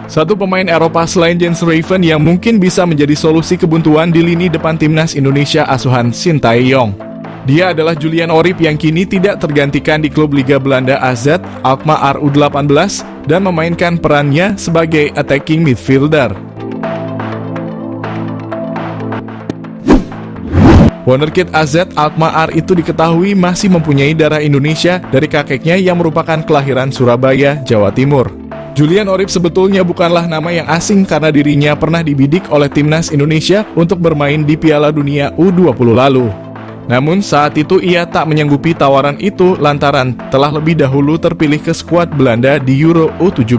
Satu pemain Eropa selain Jens Raven yang mungkin bisa menjadi solusi kebuntuan di lini depan timnas Indonesia asuhan Sintayong. Dia adalah Julian Orip yang kini tidak tergantikan di klub Liga Belanda AZ Alkmaar U18 dan memainkan perannya sebagai attacking midfielder. Wonderkid AZ Alkmaar itu diketahui masih mempunyai darah Indonesia dari kakeknya yang merupakan kelahiran Surabaya, Jawa Timur. Julian Orip sebetulnya bukanlah nama yang asing karena dirinya pernah dibidik oleh timnas Indonesia untuk bermain di Piala Dunia U20 lalu. Namun saat itu ia tak menyanggupi tawaran itu lantaran telah lebih dahulu terpilih ke skuad Belanda di Euro U17.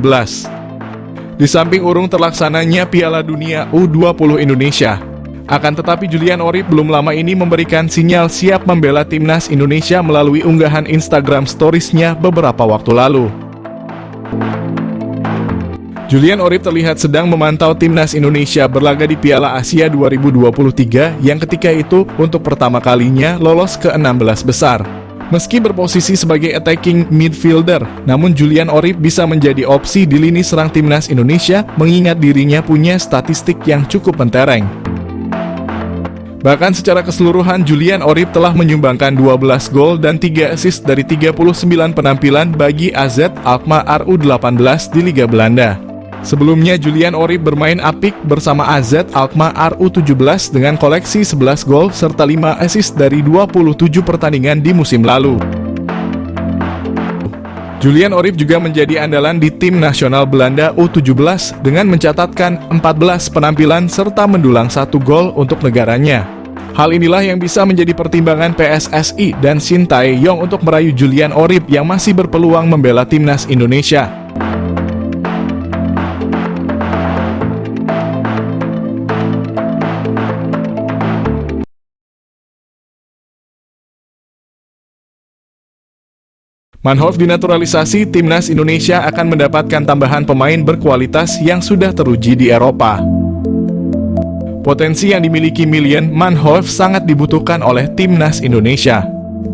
Di samping urung terlaksananya Piala Dunia U20 Indonesia. Akan tetapi Julian Orip belum lama ini memberikan sinyal siap membela timnas Indonesia melalui unggahan Instagram Stories-nya beberapa waktu lalu. Julian Orip terlihat sedang memantau timnas Indonesia berlaga di Piala Asia 2023 yang ketika itu untuk pertama kalinya lolos ke 16 besar. Meski berposisi sebagai attacking midfielder, namun Julian Orip bisa menjadi opsi di lini serang timnas Indonesia mengingat dirinya punya statistik yang cukup mentereng. Bahkan secara keseluruhan Julian Orip telah menyumbangkan 12 gol dan 3 assist dari 39 penampilan bagi AZ Alkmaar U18 di Liga Belanda. Sebelumnya Julian Orip bermain apik bersama AZ Alkmaar U17 dengan koleksi 11 gol serta 5 assist dari 27 pertandingan di musim lalu. Julian Orip juga menjadi andalan di tim nasional Belanda U17 dengan mencatatkan 14 penampilan serta mendulang 1 gol untuk negaranya. Hal inilah yang bisa menjadi pertimbangan PSSI dan Sintayong untuk merayu Julian Orip yang masih berpeluang membela timnas Indonesia. Manhoef dinaturalisasi, timnas Indonesia akan mendapatkan tambahan pemain berkualitas yang sudah teruji di Eropa. Potensi yang dimiliki Mylian Manhoef sangat dibutuhkan oleh timnas Indonesia.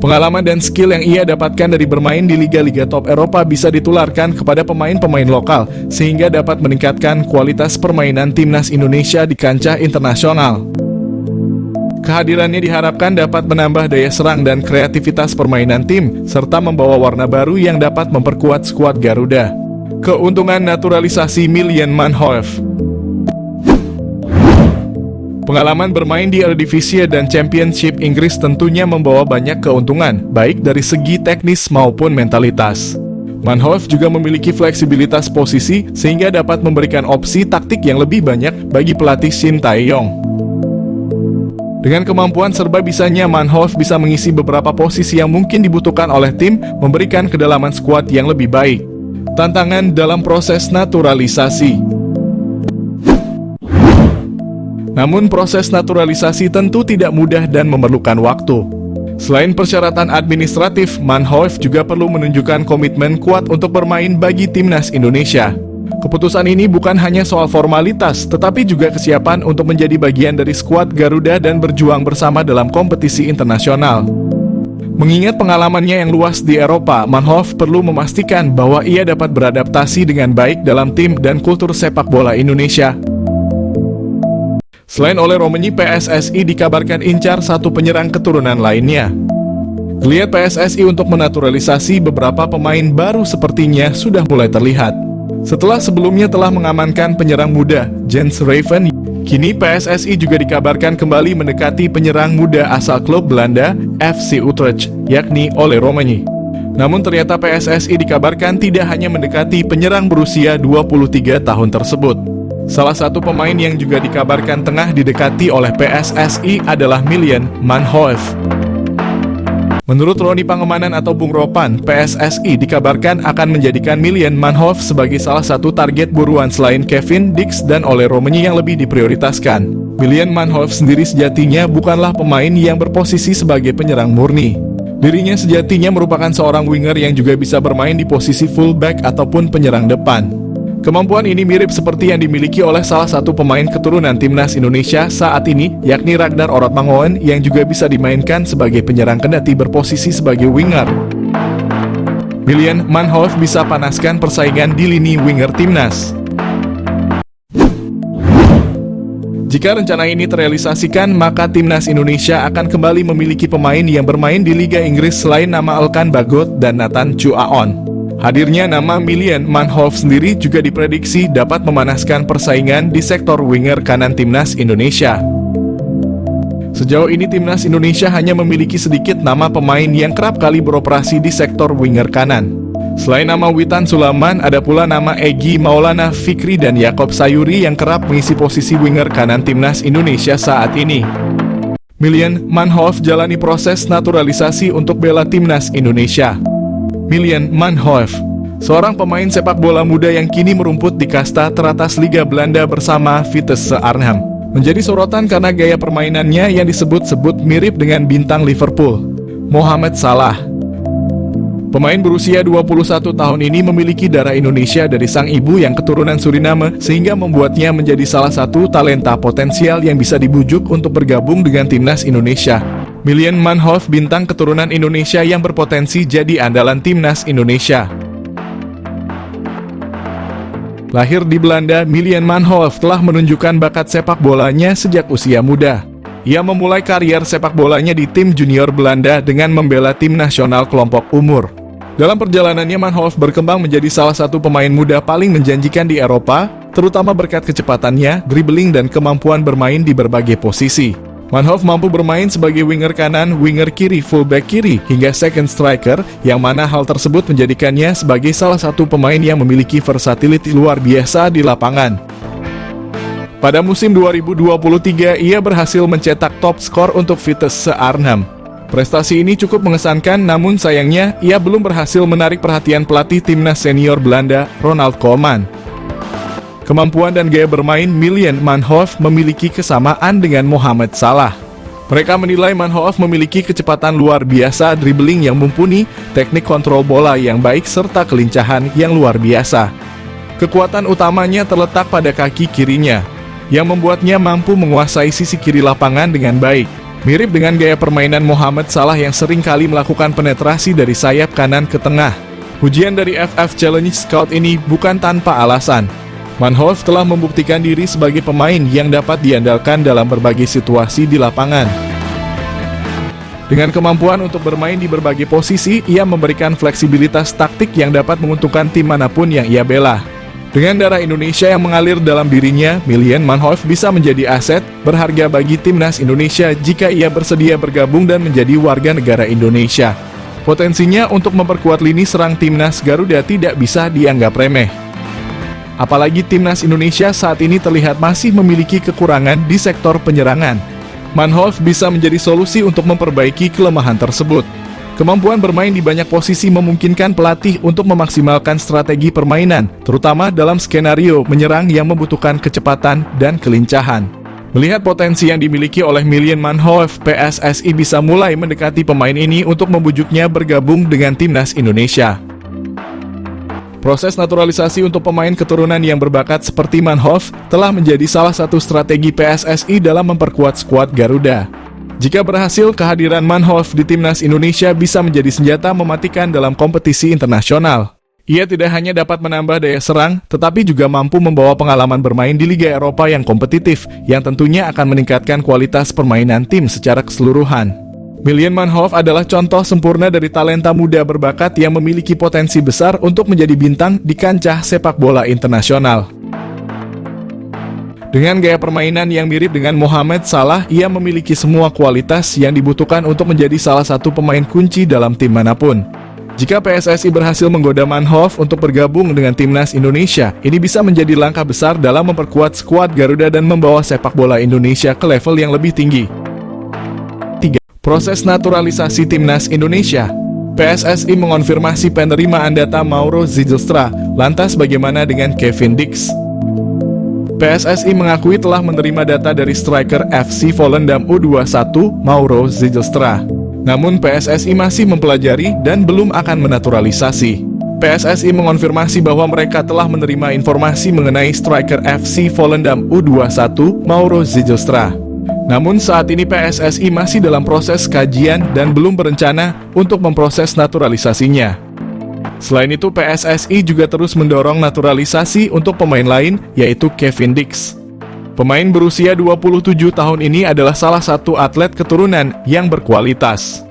Pengalaman dan skill yang ia dapatkan dari bermain di liga-liga top Eropa bisa ditularkan kepada pemain-pemain lokal, sehingga dapat meningkatkan kualitas permainan timnas Indonesia di kancah internasional. Kehadirannya diharapkan dapat menambah daya serang dan kreativitas permainan tim, serta membawa warna baru yang dapat memperkuat skuad Garuda. Keuntungan naturalisasi Mylian Manhoef. Pengalaman bermain di Eredivisie dan Championship Inggris tentunya membawa banyak keuntungan, baik dari segi teknis maupun mentalitas. Manhoef juga memiliki fleksibilitas posisi, sehingga dapat memberikan opsi taktik yang lebih banyak bagi pelatih Sintayong. Dengan kemampuan serba bisanya, Manhoef bisa mengisi beberapa posisi yang mungkin dibutuhkan oleh tim, memberikan kedalaman skuad yang lebih baik. Tantangan dalam proses naturalisasi. Namun proses naturalisasi tentu tidak mudah dan memerlukan waktu. Selain persyaratan administratif, Manhoef juga perlu menunjukkan komitmen kuat untuk bermain bagi timnas Indonesia. Keputusan ini bukan hanya soal formalitas, tetapi juga kesiapan untuk menjadi bagian dari skuad Garuda dan berjuang bersama dalam kompetisi internasional. Mengingat pengalamannya yang luas di Eropa, Manhoef perlu memastikan bahwa ia dapat beradaptasi dengan baik dalam tim dan kultur sepak bola Indonesia. Selain Ole Romenyi, PSSI dikabarkan incar satu penyerang keturunan lainnya. Geliat PSSI untuk menaturalisasi beberapa pemain baru sepertinya sudah mulai terlihat. Setelah sebelumnya telah mengamankan penyerang muda Jens Raven, kini PSSI juga dikabarkan kembali mendekati penyerang muda asal klub Belanda FC Utrecht, yakni Ole Romenyi. Namun ternyata PSSI dikabarkan tidak hanya mendekati penyerang berusia 23 tahun tersebut. Salah satu pemain yang juga dikabarkan tengah didekati oleh PSSI adalah Mylian Manhoef. Menurut Roni Pangemanan atau Bung Ropan, PSSI dikabarkan akan menjadikan Mylian Manhoef sebagai salah satu target buruan selain Kevin Dix dan Ole Romenyi yang lebih diprioritaskan. Mylian Manhoef sendiri sejatinya bukanlah pemain yang berposisi sebagai penyerang murni. Dirinya sejatinya merupakan seorang winger yang juga bisa bermain di posisi fullback ataupun penyerang depan. Kemampuan ini mirip seperti yang dimiliki oleh salah satu pemain keturunan timnas Indonesia saat ini, yakni Ragnar Orotmangoen yang juga bisa dimainkan sebagai penyerang kendati berposisi sebagai winger. Mylian Manhoef bisa panaskan persaingan di lini winger timnas. Jika rencana ini terrealisasikan, maka timnas Indonesia akan kembali memiliki pemain yang bermain di Liga Inggris selain nama Elkan Bagot dan Nathan Chuaon. Hadirnya nama Milan Manhoef sendiri juga diprediksi dapat memanaskan persaingan di sektor winger kanan timnas Indonesia. Sejauh ini timnas Indonesia hanya memiliki sedikit nama pemain yang kerap kali beroperasi di sektor winger kanan. Selain nama Witan Sulaiman, ada pula nama Egy Maulana Fikri dan Yakob Sayuri yang kerap mengisi posisi winger kanan timnas Indonesia saat ini. Milan Manhoef jalani proses naturalisasi untuk bela timnas Indonesia. Milan Manhoef, seorang pemain sepak bola muda yang kini merumput di kasta teratas Liga Belanda bersama Vitesse Arnhem, menjadi sorotan karena gaya permainannya yang disebut-sebut mirip dengan bintang Liverpool, Mohamed Salah. Pemain berusia 21 tahun ini memiliki darah Indonesia dari sang ibu yang keturunan Suriname, sehingga membuatnya menjadi salah satu talenta potensial yang bisa dibujuk untuk bergabung dengan timnas Indonesia. Milan Manhoef, bintang keturunan Indonesia yang berpotensi jadi andalan timnas Indonesia. Lahir di Belanda, Milan Manhoef telah menunjukkan bakat sepak bolanya sejak usia muda. Ia memulai karier sepak bolanya di tim junior Belanda dengan membela tim nasional kelompok umur. Dalam perjalanannya, Manhoef berkembang menjadi salah satu pemain muda paling menjanjikan di Eropa, terutama berkat kecepatannya, dribbling, dan kemampuan bermain di berbagai posisi. Manhoef mampu bermain sebagai winger kanan, winger kiri, fullback kiri, hingga second striker, yang mana hal tersebut menjadikannya sebagai salah satu pemain yang memiliki versatility luar biasa di lapangan. Pada musim 2023, ia berhasil mencetak top skor untuk Vitesse Arnhem. Prestasi ini cukup mengesankan, namun sayangnya ia belum berhasil menarik perhatian pelatih timnas senior Belanda, Ronald Koeman. Kemampuan dan gaya bermain Milan Manhoef memiliki kesamaan dengan Mohamed Salah. Mereka menilai Manhoef memiliki kecepatan luar biasa, dribbling yang mumpuni, teknik kontrol bola yang baik, serta kelincahan yang luar biasa. Kekuatan utamanya terletak pada kaki kirinya, yang membuatnya mampu menguasai sisi kiri lapangan dengan baik. Mirip dengan gaya permainan Mohamed Salah yang sering kali melakukan penetrasi dari sayap kanan ke tengah. Pujian dari FF Challenge Scout ini bukan tanpa alasan. Manhoef telah membuktikan diri sebagai pemain yang dapat diandalkan dalam berbagai situasi di lapangan. Dengan kemampuan untuk bermain di berbagai posisi, ia memberikan fleksibilitas taktik yang dapat menguntungkan tim manapun yang ia bela. Dengan darah Indonesia yang mengalir dalam dirinya, Milan Manhoef bisa menjadi aset berharga bagi timnas Indonesia jika ia bersedia bergabung dan menjadi warga negara Indonesia. Potensinya untuk memperkuat lini serang timnas Garuda tidak bisa dianggap remeh. Apalagi timnas Indonesia saat ini terlihat masih memiliki kekurangan di sektor penyerangan. Manhoef bisa menjadi solusi untuk memperbaiki kelemahan tersebut. Kemampuan bermain di banyak posisi memungkinkan pelatih untuk memaksimalkan strategi permainan, terutama dalam skenario menyerang yang membutuhkan kecepatan dan kelincahan. Melihat potensi yang dimiliki oleh Milan Manhoef, PSSI bisa mulai mendekati pemain ini untuk membujuknya bergabung dengan timnas Indonesia. Proses naturalisasi untuk pemain keturunan yang berbakat seperti Manhoef telah menjadi salah satu strategi PSSI dalam memperkuat skuad Garuda. Jika berhasil, kehadiran Manhoef di timnas Indonesia bisa menjadi senjata mematikan dalam kompetisi internasional. Ia tidak hanya dapat menambah daya serang, tetapi juga mampu membawa pengalaman bermain di Liga Eropa yang kompetitif, yang tentunya akan meningkatkan kualitas permainan tim secara keseluruhan. Milan Manhoef adalah contoh sempurna dari talenta muda berbakat yang memiliki potensi besar untuk menjadi bintang di kancah sepak bola internasional. Dengan gaya permainan yang mirip dengan Mohamed Salah, ia memiliki semua kualitas yang dibutuhkan untuk menjadi salah satu pemain kunci dalam tim manapun. Jika PSSI berhasil menggoda Manhoef untuk bergabung dengan timnas Indonesia, ini bisa menjadi langkah besar dalam memperkuat skuad Garuda dan membawa sepak bola Indonesia ke level yang lebih tinggi. 3. Proses naturalisasi timnas Indonesia. PSSI mengonfirmasi penerimaan data Mauro Zijlstra. Lantas bagaimana dengan Kevin Dix? PSSI mengakui telah menerima data dari striker FC Volendam U21 Mauro Zijlstra. Namun PSSI masih mempelajari dan belum akan menaturalisasi. PSSI mengonfirmasi bahwa mereka telah menerima informasi mengenai striker FC Volendam U21 Mauro Zijlstra. Namun saat ini PSSI masih dalam proses kajian dan belum berencana untuk memproses naturalisasinya. Selain itu, PSSI juga terus mendorong naturalisasi untuk pemain lain, yaitu Kevin Dix. Pemain berusia 27 tahun ini adalah salah satu atlet keturunan yang berkualitas.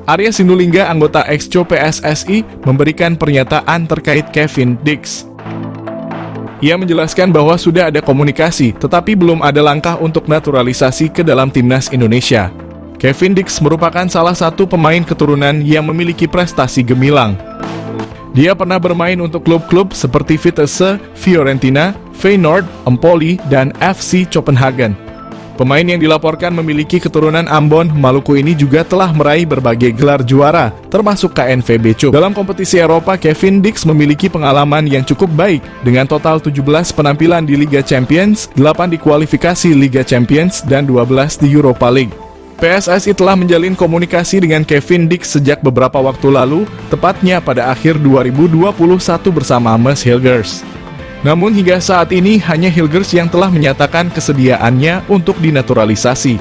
Arya Sinulinga, anggota Exco PSSI, memberikan pernyataan terkait Kevin Dix. Ia menjelaskan bahwa sudah ada komunikasi, tetapi belum ada langkah untuk naturalisasi ke dalam timnas Indonesia. Kevin Dix merupakan salah satu pemain keturunan yang memiliki prestasi gemilang. Dia pernah bermain untuk klub-klub seperti Vitesse, Fiorentina, Feyenoord, Empoli, dan FC Copenhagen. Pemain yang dilaporkan memiliki keturunan Ambon, Maluku ini juga telah meraih berbagai gelar juara, termasuk KNVB Cup. Dalam kompetisi Eropa, Kevin Dix memiliki pengalaman yang cukup baik, dengan total 17 penampilan di Liga Champions, 8 di kualifikasi Liga Champions, dan 12 di Europa League. PSSI telah menjalin komunikasi dengan Kevin Dix sejak beberapa waktu lalu, tepatnya pada akhir 2021 bersama Mes Hilgers. Namun hingga saat ini hanya Hilgers yang telah menyatakan kesediaannya untuk dinaturalisasi.